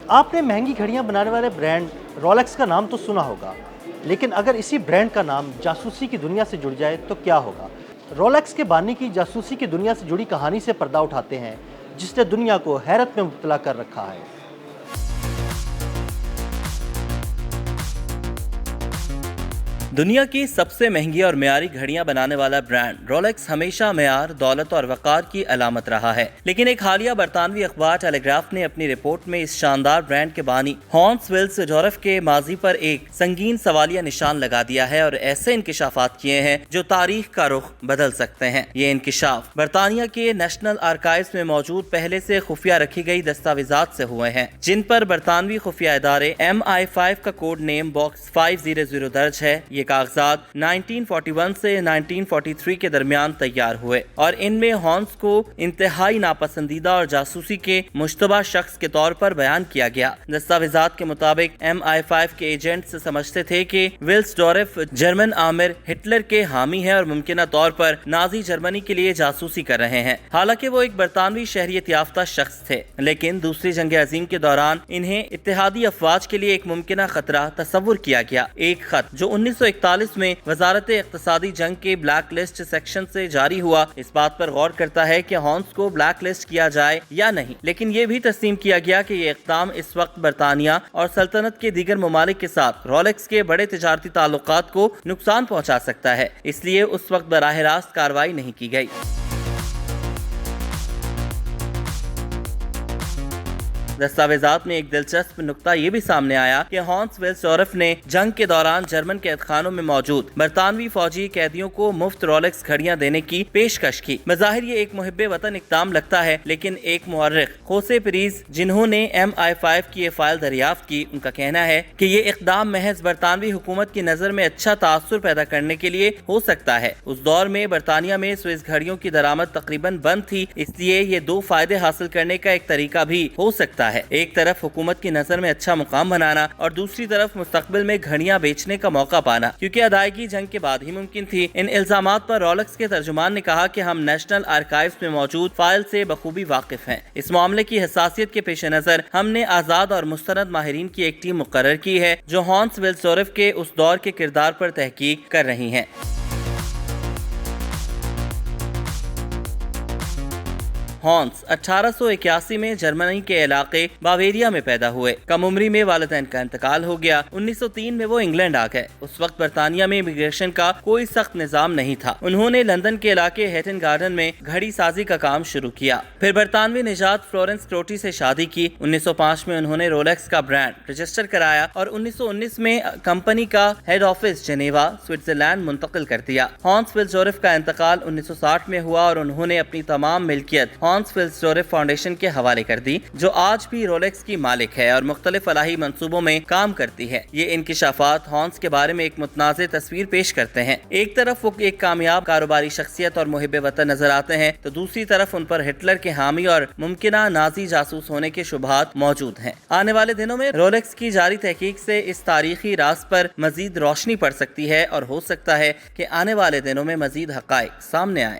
آپ نے مہنگی گھڑیاں بنانے والے برانڈ رولیکس کا نام تو سنا ہوگا، لیکن اگر اسی برانڈ کا نام جاسوسی کی دنیا سے جڑ جائے تو کیا ہوگا؟ رولیکس کے بانی کی جاسوسی کی دنیا سے جڑی کہانی سے پردہ اٹھاتے ہیں، جس نے دنیا کو حیرت میں مبتلا کر رکھا ہے۔ دنیا کی سب سے مہنگی اور معیاری گھڑیاں بنانے والا برانڈ رولیکس ہمیشہ معیار، دولت اور وقار کی علامت رہا ہے، لیکن ایک حالیہ برطانوی اخبار ٹیلیگراف نے اپنی رپورٹ میں اس شاندار برانڈ کے بانی ہانس ولس-ڈورف کے ماضی پر ایک سنگین سوالیہ نشان لگا دیا ہے اور ایسے انکشافات کیے ہیں جو تاریخ کا رخ بدل سکتے ہیں۔ یہ انکشاف برطانیہ کے نیشنل آرکائیوز میں موجود پہلے سے خفیہ رکھی گئی دستاویزات سے ہوئے ہیں، جن پر برطانوی خفیہ ادارے MI5 کا کوڈ نیم باکس 500 درج ہے۔ یہ کاغذات 1941 سے 1943 کے درمیان تیار ہوئے اور ان میں ہانس کو انتہائی ناپسندیدہ اور جاسوسی کے مشتبہ شخص کے طور پر بیان کیا گیا۔ دستاویزات کے مطابق MI5 کے ایجنٹس سمجھتے تھے کہ ولس-ڈورف جرمن آمر ہٹلر کے حامی ہیں اور ممکنہ طور پر نازی جرمنی کے لیے جاسوسی کر رہے ہیں، حالانکہ وہ ایک برطانوی شہریت یافتہ شخص تھے، لیکن دوسری جنگ عظیم کے دوران انہیں اتحادی افواج کے لیے ایک ممکنہ خطرہ تصور کیا گیا۔ ایک خط جو 1941 میں وزارت اقتصادی جنگ کے بلیک لسٹ سیکشن سے جاری ہوا، اس بات پر غور کرتا ہے کہ ہانس کو بلیک لسٹ کیا جائے یا نہیں، لیکن یہ بھی تسلیم کیا گیا کہ یہ اقدام اس وقت برطانیہ اور سلطنت کے دیگر ممالک کے ساتھ رولیکس کے بڑے تجارتی تعلقات کو نقصان پہنچا سکتا ہے، اس لیے اس وقت براہ راست کارروائی نہیں کی گئی۔ دستاویزات میں ایک دلچسپ نقطہ یہ بھی سامنے آیا کہ ہانس ولس-ڈورف نے جنگ کے دوران جرمن قید خانوں میں موجود برطانوی فوجی قیدیوں کو مفت رولیکس گھڑیاں دینے کی پیشکش کی۔ بظاہر یہ ایک محب وطن اقدام لگتا ہے، لیکن ایک مورخ خوسے پریز، جنہوں نے MI5 کی یہ فائل دریافت کی، ان کا کہنا ہے کہ یہ اقدام محض برطانوی حکومت کی نظر میں اچھا تاثر پیدا کرنے کے لیے ہو سکتا ہے۔ اس دور میں برطانیہ میں سوئس گھڑیوں کی درآمد تقریباً بند تھی، اس لیے یہ دو فائدے حاصل کرنے کا ایک طریقہ بھی ہو سکتا ہے، ایک طرف حکومت کی نظر میں اچھا مقام بنانا اور دوسری طرف مستقبل میں گھڑیاں بیچنے کا موقع پانا، کیونکہ ادائیگی جنگ کے بعد ہی ممکن تھی۔ ان الزامات پر رولیکس کے ترجمان نے کہا کہ ہم نیشنل آرکائیوز میں موجود فائل سے بخوبی واقف ہیں۔ اس معاملے کی حساسیت کے پیش نظر ہم نے آزاد اور مستند ماہرین کی ایک ٹیم مقرر کی ہے جو ہانس ولس-ڈورف کے اس دور کے کردار پر تحقیق کر رہی ہیں۔ ہانس 1881 میں جرمنی کے علاقے باویریا میں پیدا ہوئے۔ کم عمری میں والدین کا انتقال ہو گیا۔ 1903 میں وہ انگلینڈ آ گئے۔ اس وقت برطانیہ میں امیگریشن کا کوئی سخت نظام نہیں تھا۔ انہوں نے لندن کے علاقے ہیٹن گارڈن میں گھڑی سازی کا کام شروع کیا، پھر برطانوی نژاد فلورنس کروٹی سے شادی کی۔ 1905 میں انہوں نے رولیکس کا برانڈ رجسٹر کرایا اور 1919 میں کمپنی کا ہیڈ آفس جنیوا، سوئٹزرلینڈ منتقل کر دیا۔ ہانس ولس-ڈورف کا انتقال 1960 میں ہوا اور انہوں نے اپنی تمام ملکیت ہانس ولس-ڈورف فاؤنڈیشن کے حوالے کر دی، جو آج بھی رولیکس کی مالک ہے اور مختلف فلاحی منصوبوں میں کام کرتی ہے۔ یہ انکشافات ہانس کے بارے میں ایک متنازع تصویر پیش کرتے ہیں۔ ایک طرف وہ ایک کامیاب کاروباری شخصیت اور محب وطن نظر آتے ہیں، تو دوسری طرف ان پر ہٹلر کے حامی اور ممکنہ نازی جاسوس ہونے کے شبہات موجود ہیں۔ آنے والے دنوں میں رولیکس کی جاری تحقیق سے اس تاریخی راز پر مزید روشنی پڑ سکتی ہے اور ہو سکتا ہے کہ آنے والے دنوں میں مزید حقائق سامنے آئیں۔